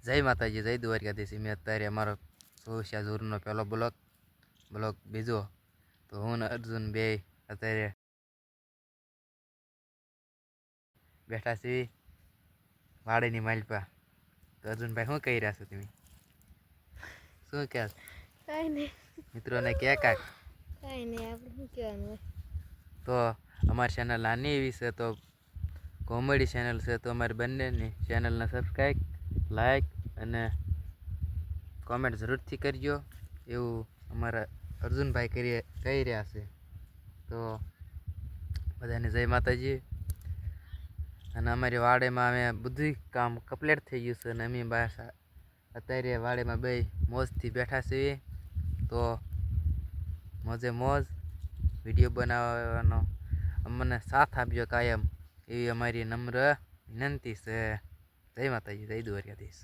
જય માતાજી, જય દ્વારકાધીશ. મેં અત્યારે અમારો સોશિયા ઝૂરનો પહેલો બ્લોગ બીજો. તો હું ને અર્જુન બે અત્યારે બેઠા છીએ વાડીની માલપા. તો અર્જુનભાઈ શું કહી રહ્યા છો તમે? શું કહે? કાંઈ નહીં મિત્રોને કે કાંક. કાંઈ નહીં, આપણે શું કહેવાનું હોય. તો અમારી ચેનલ નાની એવી છે, તો કોમેડી ચેનલ છે, તો અમારી બંનેની ચેનલને સબસ્ક્રાઈબ, લાઈક અને કોમેન્ટ જરૂરથી કરજો એવું અમારા અર્જુનભાઈ કહી રહ્યા છે. તો બધાને જય માતાજી. અને અમારી વાડીમાં અમે બધું કામ કમ્પ્લીટ થઈ ગયું છે અને અમે બસ અત્યારે વાડીમાં બે મોજથી બેઠા છીએ. તો મોજે મોજ વિડીયો બનાવવાનો અમને સાથ આપજો કાયમ એવી અમારી નમ્ર વિનંતી છે. જય માતાજી, જય દ્વારકાધીશ.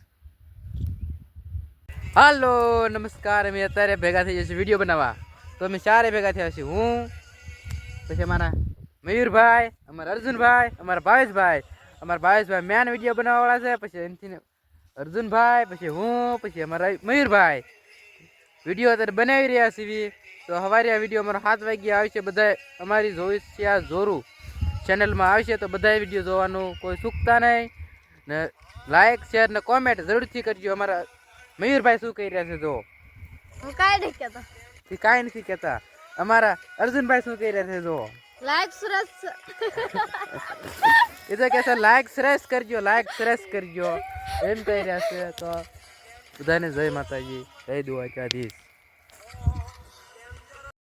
હાલો નમસ્કાર. અમે અત્યારે ભેગા થઈ જશે વિડીયો બનાવવા. તો અમે ચારે ભેગા થયા છીએ. હું પછી અમારા મયુરભાઈ, અમારા અર્જુનભાઈ, અમારા ભાવેશભાઈ મેન વિડીયો બનાવવાવાળા છે. પછી એનાથી અર્જુનભાઈ, પછી હું, પછી અમારા મયુરભાઈ વિડીયો અત્યારે બનાવી રહ્યા છીએ. તો સવારે આ વિડીયો અમારો 7 વાગ્યે આવશે. બધા અમારી જોઈશિયા જોરું ચેનલમાં આવશે. તો બધા વિડીયો જોવાનું કોઈ ચૂકતા નહીં ને લાઈક શેર ને કોમેન્ટ જરૂરથી કરજો. અમારા મયુરભાઈ શું કહી રહ્યા છે? જો હું કાંઈ નહીં કહેતો. કાંઈ નથી કહેતા. અમારા અર્જુનભાઈ શું કહી રહ્યા છે? જો લાઈક સરસ એ તો કહેશે લાઈક સરસ કરજો, લાઈક સરસ કરજો એમ કહી રહ્યા છે. તો બધાને જય માતાજી, જય દ્વારકાધીશ.